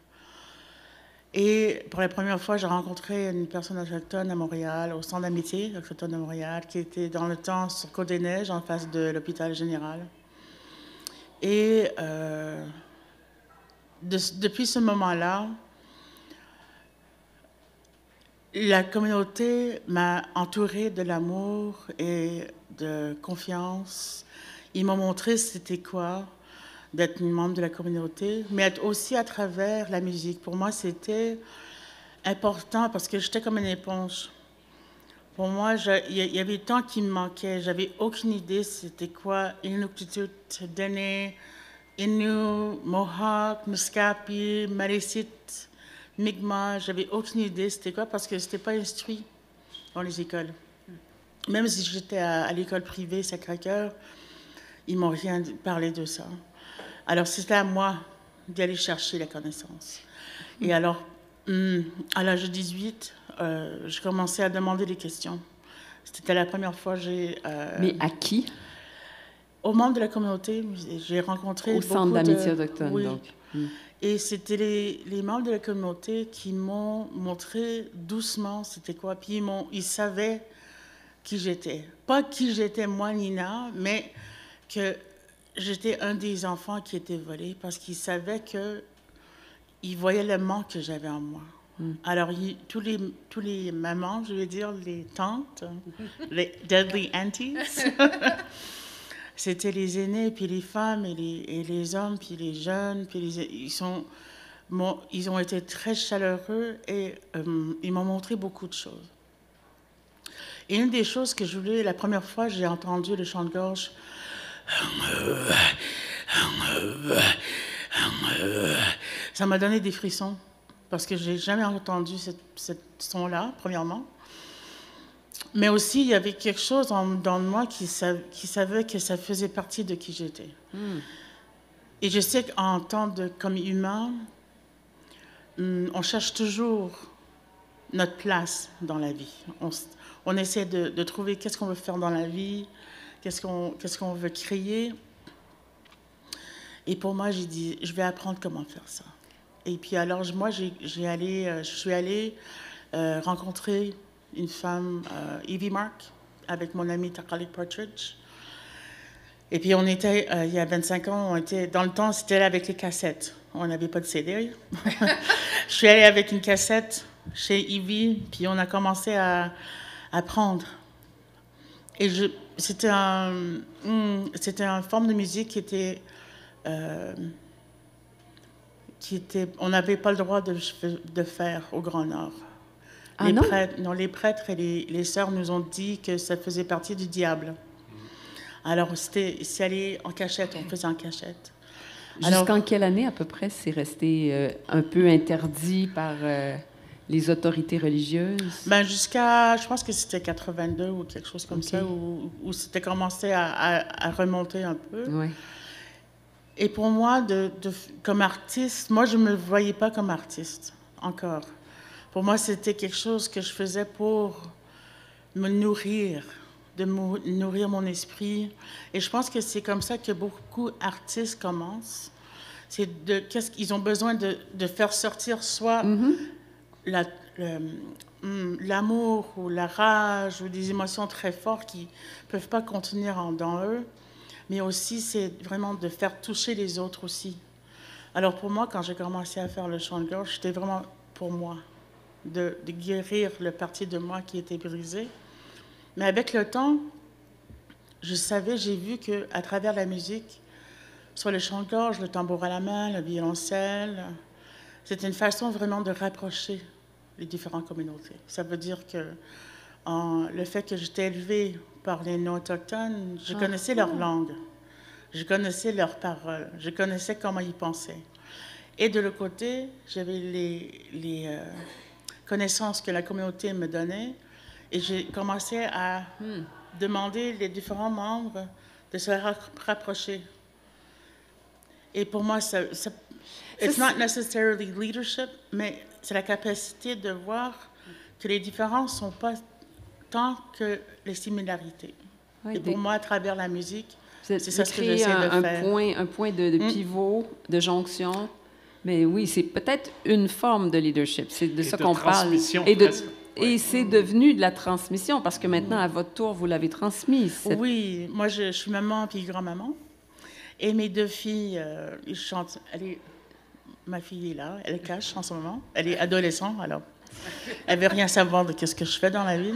Et pour la première fois, j'ai rencontré une personne autochtone à Montréal, au Centre d'amitié autochtone de Montréal, qui était dans le temps sur Côte-des-Neiges, en face de l'hôpital général. Et depuis ce moment-là, la communauté m'a entourée de l'amour et de confiance. Ils m'ont montré c'était quoi d'être une membre de la communauté, mais aussi à travers la musique. Pour moi, c'était important parce que j'étais comme une éponge. Pour moi, il y avait tant qui me manquait. J'avais aucune idée c'était quoi Inuktitut, Dene, Innu, Mohawk, Muskapi, Malécite, Mi'kmaq. J'avais aucune idée c'était quoi parce que c'était pas instruit dans les écoles. Même si j'étais à l'école privée Sacré-Cœur, ils m'ont rien parlé de ça. Alors c'était à moi d'aller chercher la connaissance. Et alors, à l'âge de 18, je commençais à demander des questions. C'était la première fois que j'ai... Mais à qui? Aux membres de la communauté. J'ai rencontré au Centre d'amitié autochtone, oui. donc. Et c'était les membres de la communauté qui m'ont montré doucement c'était quoi. Puis ils savaient qui j'étais. Pas qui j'étais moi, Nina, mais que j'étais un des enfants qui était volé parce qu'ils savaient qu'ils voyaient le manque que j'avais en moi. Alors, tous les mamans, je veux dire, les tantes, les deadly aunties, c'était les aînés, puis les femmes, et les hommes, puis les jeunes, puis ils ont été très chaleureux et ils m'ont montré beaucoup de choses. Et une des choses que je voulais, la première fois, j'ai entendu le chant de gorge, ça m'a donné des frissons parce que j'ai jamais entendu ce son-là, premièrement. Mais aussi, il y avait quelque chose dans moi qui savait que ça faisait partie de qui j'étais. Et je sais qu'en tant comme humain, on cherche toujours notre place dans la vie. On essaie de trouver qu'est-ce qu'on veut faire dans la vie, qu'est-ce qu'on veut créer. Et pour moi, j'ai dit, je vais apprendre comment faire ça. Et puis alors, moi, je suis allée rencontrer une femme, Evie Mark, avec mon amie Takalik Partridge. Et puis on était, il y a 25 ans, on était, dans le temps, c'était là avec les cassettes. On n'avait pas de CD. Je suis allée avec une cassette chez Ivy, puis on a commencé à apprendre. Et c'était une forme de musique qui était on n'avait pas le droit de faire au Grand Nord. Ah non? Les prêtres et les sœurs nous ont dit que ça faisait partie du diable. Alors, c'est allé en cachette, on faisait en cachette. Jusqu'en quelle année, à peu près, c'est resté un peu interdit par les autorités religieuses? Ben jusqu'à, je pense que c'était 82 ou quelque chose comme ça, où c'était commencé à remonter un peu. Ouais. Et pour moi, comme artiste, moi, je ne me voyais pas comme artiste, encore. Pour moi, c'était quelque chose que je faisais pour me nourrir, de nourrir mon esprit. Et je pense que c'est comme ça que beaucoup d'artistes commencent. C'est qu'est-ce qu'ils ont besoin de faire sortir soit l'amour ou la rage ou des émotions très fortes qui ne peuvent pas contenir dans eux, mais aussi c'est vraiment de faire toucher les autres aussi. Alors pour moi, quand j'ai commencé à faire le chant de gorge, c'était vraiment pour moi, de guérir le parti de moi qui était brisé. Mais avec le temps, j'ai vu qu'à travers la musique, soit le chant de gorge, le tambour à la main, le violoncelle, c'était une façon vraiment de rapprocher les différentes communautés. Ça veut dire que le fait que j'étais élevée par les non-autochtones, je connaissais leur langue, je connaissais leurs paroles, je connaissais comment ils pensaient. Et de l'autre côté, j'avais les connaissances que la communauté me donnait, et j'ai commencé à demander les différents membres de se rapprocher. Et pour moi, it's not necessarily leadership, mais c'est la capacité de voir que les différences ne sont pas tant que les similarités. Ouais, et pour moi, à travers la musique, c'est ça ce que créer j'essaie de faire. Un point de pivot, de jonction. Mais oui, c'est peut-être une forme de leadership. C'est de ça qu'on parle. Et c'est devenu de la transmission, parce que maintenant, à votre tour, vous l'avez transmis. Oui, moi, je suis maman puis grand-maman. Et mes deux filles, ils chantent. Ma fille est là, elle cache en ce moment. Elle est adolescente, alors elle veut rien savoir de ce que je fais dans la vie.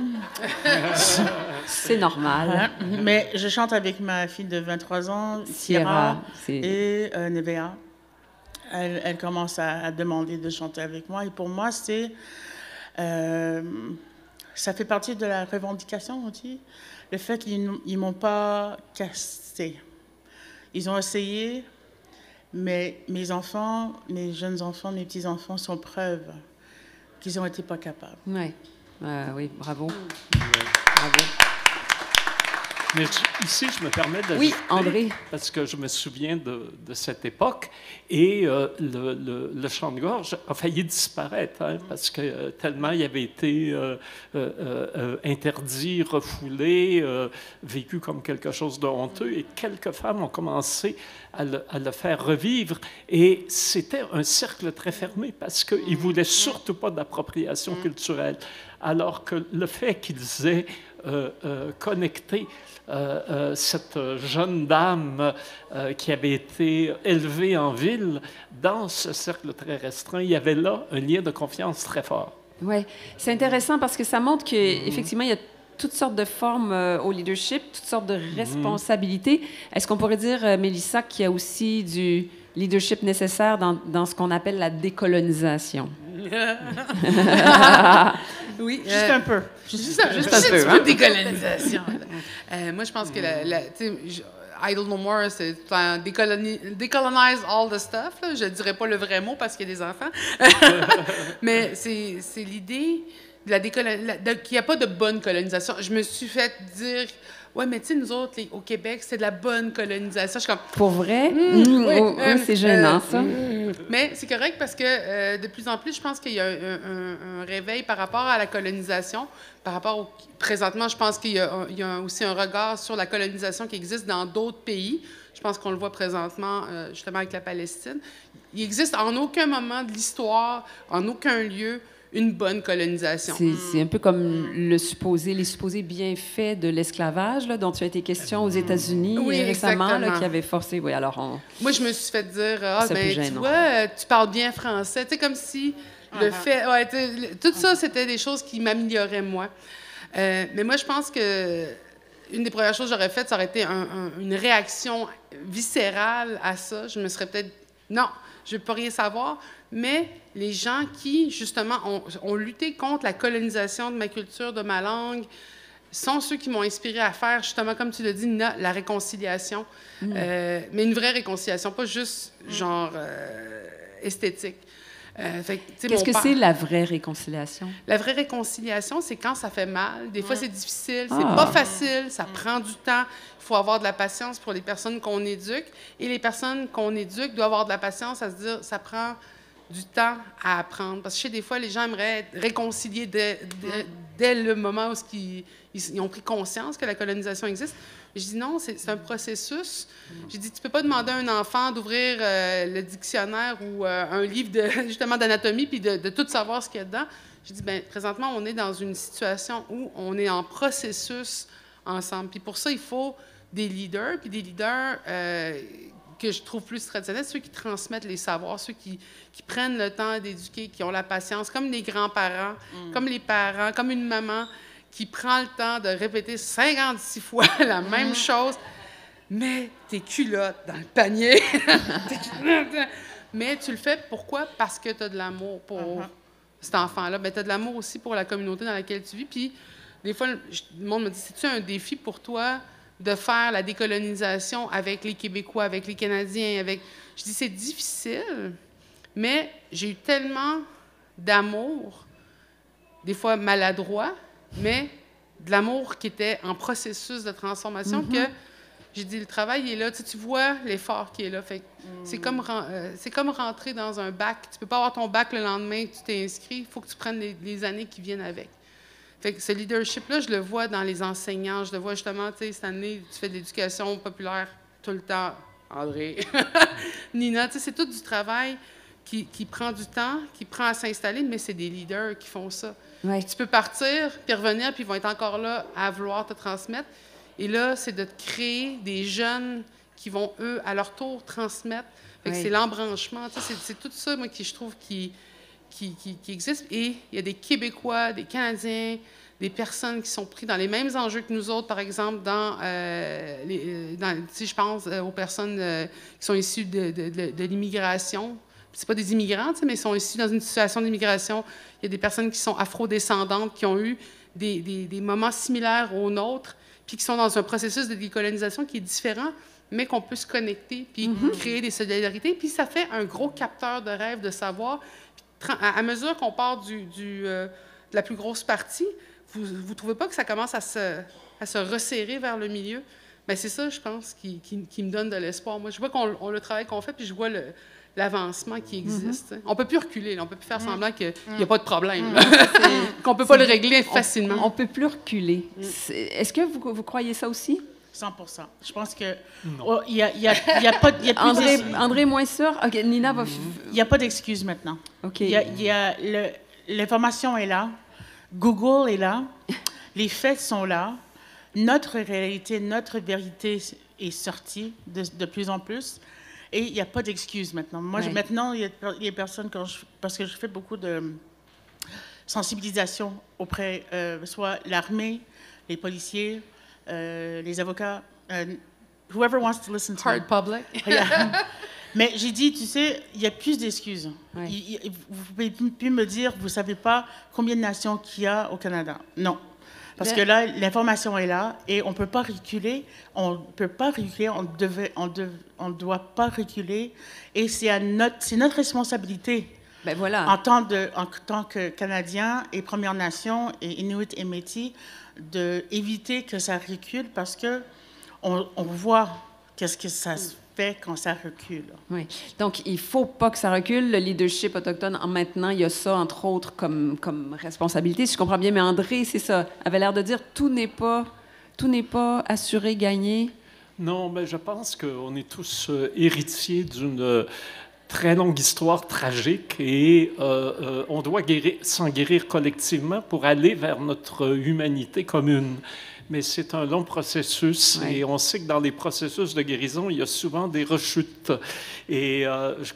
C'est normal. Mais je chante avec ma fille de 23 ans, Sierra, et Nevea. Elle commence à demander de chanter avec moi. Et pour moi, ça fait partie de la revendication, on dit. Le fait qu'ils ne m'ont pas cassé. Ils ont essayé, mais mes enfants, mes jeunes enfants, mes petits-enfants sont preuve qu'ils n'ont été pas capables. Oui, oui, bravo. Bravo. Mais ici, je me permets d'ajouter, oui, André, parce que je me souviens de cette époque, et le chant de gorge a failli disparaître, hein, parce que tellement il avait été interdit, refoulé, vécu comme quelque chose de honteux, et quelques femmes ont commencé à le faire revivre, et c'était un cercle très fermé, parce qu'ils ne voulaient surtout pas d'appropriation culturelle, alors que le fait qu'ils aient connecté cette jeune dame qui avait été élevée en ville, dans ce cercle très restreint, il y avait là un lien de confiance très fort. Oui, c'est intéressant parce que ça montre qu'effectivement, il y a toutes sortes de formes au leadership, toutes sortes de responsabilités. Est-ce qu'on pourrait dire, Mélissa, qu'il y a aussi du leadership nécessaire dans ce qu'on appelle la décolonisation? Oui. Juste un peu. Juste un peu, hein? Décolonisation. Moi, je pense que Idle No More, c'est décolonize all the stuff. Là. Je ne dirais pas le vrai mot parce qu'il y a des enfants. Mais c'est l'idée qu'il n'y a pas de bonne colonisation. Je me suis fait dire... Oui, mais tu sais, nous autres, au Québec, c'est de la bonne colonisation. Je suis comme... Pour vrai? Oui, c'est gênant, ça. Mais c'est correct parce que de plus en plus, je pense qu'il y a un réveil par rapport à la colonisation. Présentement, je pense qu'il y a aussi un regard sur la colonisation qui existe dans d'autres pays. Je pense qu'on le voit présentement, justement, avec la Palestine. Il existe en aucun moment de l'histoire, en aucun lieu, une bonne colonisation. C'est un peu comme les supposés bienfaits de l'esclavage, là, dont tu as été question aux États-Unis récemment, là, qui avait forcé... Oui, alors Moi, je me suis fait dire, tu gênant. vois, tu parles bien français. Tu sais, comme si le fait... Ouais, tout ça, c'était des choses qui m'amélioraient, moi. Mais moi, je pense que une des premières choses que j'aurais faites, ça aurait été une réaction viscérale à ça. Je me serais peut-être... Non, je ne veux pas rien savoir. Mais les gens qui, justement, ont lutté contre la colonisation de ma culture, de ma langue, sont ceux qui m'ont inspiré à faire, justement, comme tu l'as dit, Nina, la réconciliation. Mais une vraie réconciliation, pas juste, genre, esthétique. Qu'est-ce que c'est la vraie réconciliation? La vraie réconciliation, c'est quand ça fait mal. Des fois, c'est difficile, c'est pas facile, ça prend du temps. Il faut avoir de la patience pour les personnes qu'on éduque. Et les personnes qu'on éduque doivent avoir de la patience à se dire, ça prend du temps à apprendre. Parce que je sais, des fois, les gens aimeraient être réconciliés dès le moment où ils ont pris conscience que la colonisation existe. Je dis non, c'est un processus. J'ai dit, tu peux pas demander à un enfant d'ouvrir le dictionnaire ou un livre justement d'anatomie puis de tout savoir ce qu'il y a dedans. J'ai dit, bien, présentement, on est dans une situation où on est en processus ensemble. Puis pour ça, il faut des leaders, puis des leaders que je trouve plus traditionnels, ceux qui transmettent les savoirs, ceux qui prennent le temps d'éduquer, qui ont la patience, comme les grands-parents, comme les parents, comme une maman qui prend le temps de répéter 56 fois la même chose, mais tes culottes dans le panier. Mais tu le fais pourquoi? Parce que tu as de l'amour pour cet enfant-là. Mais tu as de l'amour aussi pour la communauté dans laquelle tu vis. Puis, des fois, le monde me dit, c'est-tu un défi pour toi de faire la décolonisation avec les Québécois, avec les Canadiens? Je dis, c'est difficile, mais j'ai eu tellement d'amour, des fois maladroit, mais de l'amour qui était en processus de transformation que j'ai dit, le travail est là. Tu vois l'effort qui est là. Fait c'est comme rentrer dans un bac. Tu peux pas avoir ton bac le lendemain que tu t'es inscrit. Il faut que tu prennes les années qui viennent avec. Fait que ce leadership-là, je le vois dans les enseignants. Je le vois justement, tu sais, cette année, tu fais de l'éducation populaire tout le temps. André, Nina, tu sais, c'est tout du travail qui prend du temps, qui prend à s'installer, mais c'est des leaders qui font ça. Ouais. Tu peux partir, puis revenir, puis ils vont être encore là à vouloir te transmettre. Et là, c'est de te créer des jeunes qui vont, eux, à leur tour, transmettre. Fait que c'est l'embranchement. Tu sais, c'est tout ça, moi, qui je trouve qui existe. Et il y a des Québécois, des Canadiens, des personnes qui sont pris dans les mêmes enjeux que nous autres, par exemple, si je pense aux personnes qui sont issues de l'immigration. C'est pas des immigrants, mais ils sont issus dans une situation d'immigration. Il y a des personnes qui sont afro-descendantes, qui ont eu des moments similaires aux nôtres, puis qui sont dans un processus de décolonisation qui est différent, mais qu'on peut se connecter, puis créer des solidarités. Puis ça fait un gros capteur de rêve, de savoir. Puis, à mesure qu'on part de la plus grosse partie, vous trouvez pas que ça commence à se resserrer vers le milieu? Bien, c'est ça, je pense, qui me donne de l'espoir. Moi, je vois le travail qu'on fait, puis je vois l'avancement qui existe. On ne peut plus reculer, là. On ne peut plus faire semblant qu'il n'y a pas de problème, qu'on ne peut pas le régler facilement. On ne peut plus reculer. Est-ce que vous croyez ça aussi? 100%. Je pense que il y a pas André moins sûr. OK, Nina va... Il n'y a pas d'excuse maintenant. OK. L'information est là. Google est là. Les faits sont là. Notre réalité, notre vérité est sortie de plus en plus. Et il n'y a pas d'excuse maintenant. Moi, maintenant, il y a des personnes, parce que je fais beaucoup de sensibilisation auprès, soit l'armée, les policiers, les avocats, whoever wants to listen to me. Hard public. Mais j'ai dit, tu sais, il n'y a plus d'excuses. Vous ne pouvez plus me dire, vous ne savez pas combien de nations qu'il y a au Canada. Non. Parce que là, l'information est là et on ne peut pas reculer. On ne peut pas reculer, on ne doit pas reculer. Et c'est notre responsabilité en tant que Canadiens et Premières Nations et Inuit et Métis d'éviter que ça recule parce qu'on voit qu'est-ce que ça se fait quand ça recule. Oui. Donc, il ne faut pas que ça recule. Le leadership autochtone, maintenant, il y a ça, entre autres, comme responsabilité, si je comprends bien. Mais André, c'est ça, avait l'air de dire tout n'est pas assuré, gagné. Non, mais je pense qu'on est tous héritiers d'une très longue histoire tragique et on doit s'en guérir collectivement pour aller vers notre humanité commune. Mais c'est un long processus et on sait que dans les processus de guérison, il y a souvent des rechutes. Et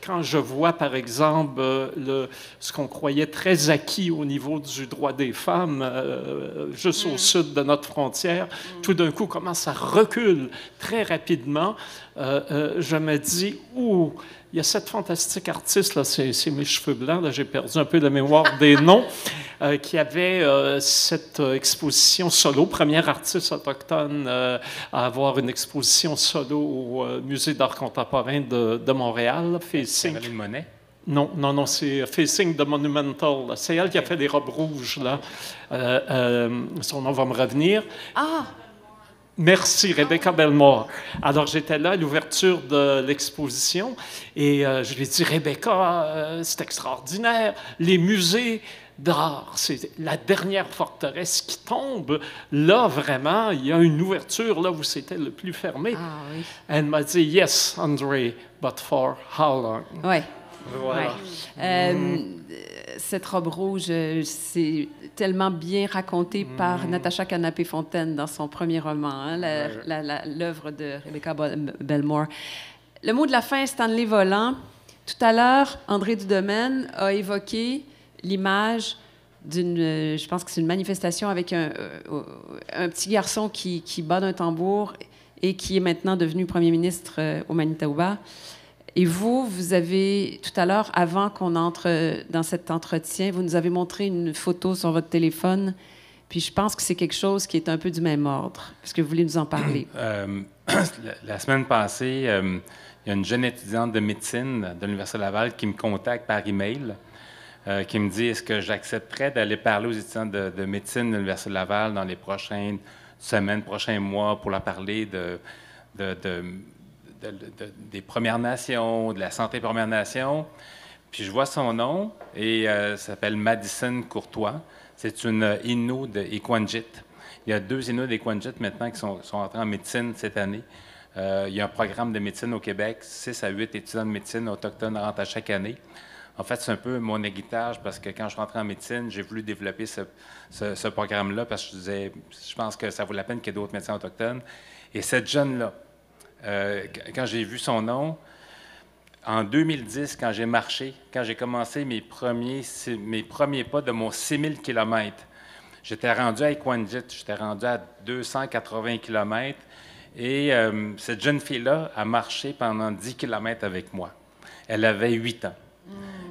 quand je vois, par exemple, ce qu'on croyait très acquis au niveau du droit des femmes, juste au sud de notre frontière, tout d'un coup, comment ça recule très rapidement, je me dis, ouh, il y a cette fantastique artiste, là, c'est mes cheveux blancs, là, j'ai perdu un peu la mémoire des noms, qui avait cette exposition solo, première artiste autochtone à avoir une exposition solo au Musée d'art contemporain de Montréal, Facing. Caroline Monet? Non, c'est Facing the Monumental. C'est elle qui a fait les robes rouges, là. Son nom va me revenir. Ah! Merci, Rebecca Belmore. Alors, j'étais là à l'ouverture de l'exposition et je lui ai dit, Rebecca, c'est extraordinaire. Les musées d'art, c'est la dernière forteresse qui tombe. Là, vraiment, il y a une ouverture là où c'était le plus fermé. Ah oui. Elle m'a dit, yes, André, but for how long? Oui. Voilà. Cette robe rouge, c'est tellement bien raconté par Natasha Canapé-Fontaine dans son premier roman, hein, l'œuvre de Rebecca Belmore. Le mot de la fin, Stanley Volant. Tout à l'heure, André Dudemaine a évoqué l'image d'une, je pense que c'est une manifestation avec un petit garçon qui bat d'un tambour et qui est maintenant devenu premier ministre au Manitoba. Et vous avez, tout à l'heure, avant qu'on entre dans cet entretien, vous nous avez montré une photo sur votre téléphone, puis je pense que c'est quelque chose qui est un peu du même ordre. Est-ce que vous voulez nous en parler? La semaine passée, il y a une jeune étudiante de médecine de l'Université Laval qui me contacte par email, qui me dit, est-ce que j'accepterais d'aller parler aux étudiants de médecine de l'Université Laval dans les prochaines semaines, prochains mois, pour leur parler des Premières Nations, de la santé Premières Nations. Puis je vois son nom et ça s'appelle Madison Courtois. C'est une Innu de Equanjit. Il y a 2 Innu d'Equanjit maintenant qui sont entrés en médecine cette année. Il y a un programme de médecine au Québec. 6 à 8 étudiants de médecine autochtones rentrent à chaque année. En fait, c'est un peu mon héritage parce que quand je suis rentré en médecine, j'ai voulu développer ce programme-là parce que je pense que ça vaut la peine qu'il y ait d'autres médecins autochtones. Et cette jeune-là, quand j'ai vu son nom, en 2010, quand j'ai marché, quand j'ai commencé mes premiers pas de mon 6000 km, j'étais rendu à Equanjit, j'étais rendu à 280 km, et cette jeune fille-là a marché pendant 10 km avec moi. Elle avait 8 ans.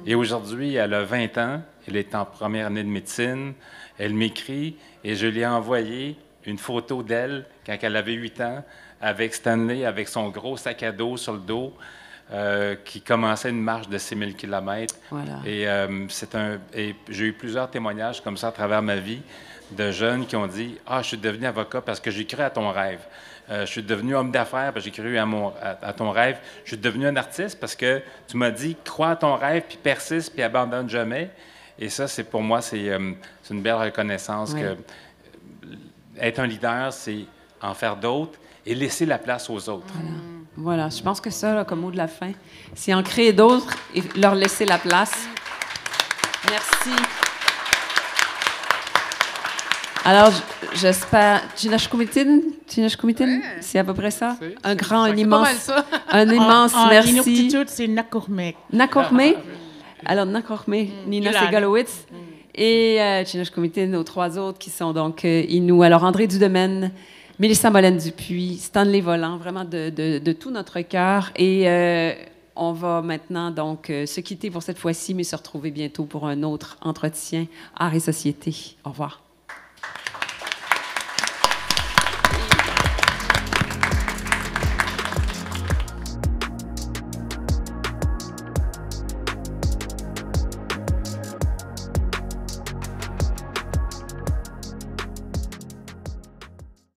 Et aujourd'hui, elle a 20 ans, elle est en première année de médecine, elle m'écrit, et je lui ai envoyé une photo d'elle quand elle avait 8 ans, avec Stanley, avec son gros sac à dos sur le dos, qui commençait une marche de 6000 km. Voilà. Et j'ai eu plusieurs témoignages comme ça à travers ma vie de jeunes qui ont dit « Ah, je suis devenu avocat parce que j'ai cru à ton rêve. Je suis devenu homme d'affaires parce que j'ai cru à ton rêve. Je suis devenu un artiste parce que tu m'as dit « Crois à ton rêve, puis persiste, puis abandonne jamais. » Et ça, pour moi, c'est une belle reconnaissance que être un leader, c'est en faire d'autres et laisser la place aux autres. Voilà. Je pense que ça, là, comme mot de la fin, c'est en créer d'autres et leur laisser la place. Merci. Alors, j'espère... Tinashkumitin, c'est à peu près ça? Un grand, un immense merci. En Inuktitut, c'est Nakormek. Nakormek? Alors, Nakormek, Nina Segalowitz et Tinashkumitin, aux 3 autres qui sont donc Innu. Alors, André Dudemaine, Mélissa Molène-Dupuis, Stanley Volant, vraiment de tout notre cœur. Et on va maintenant donc se quitter pour cette fois-ci, mais se retrouver bientôt pour un autre entretien Art et Société. Au revoir.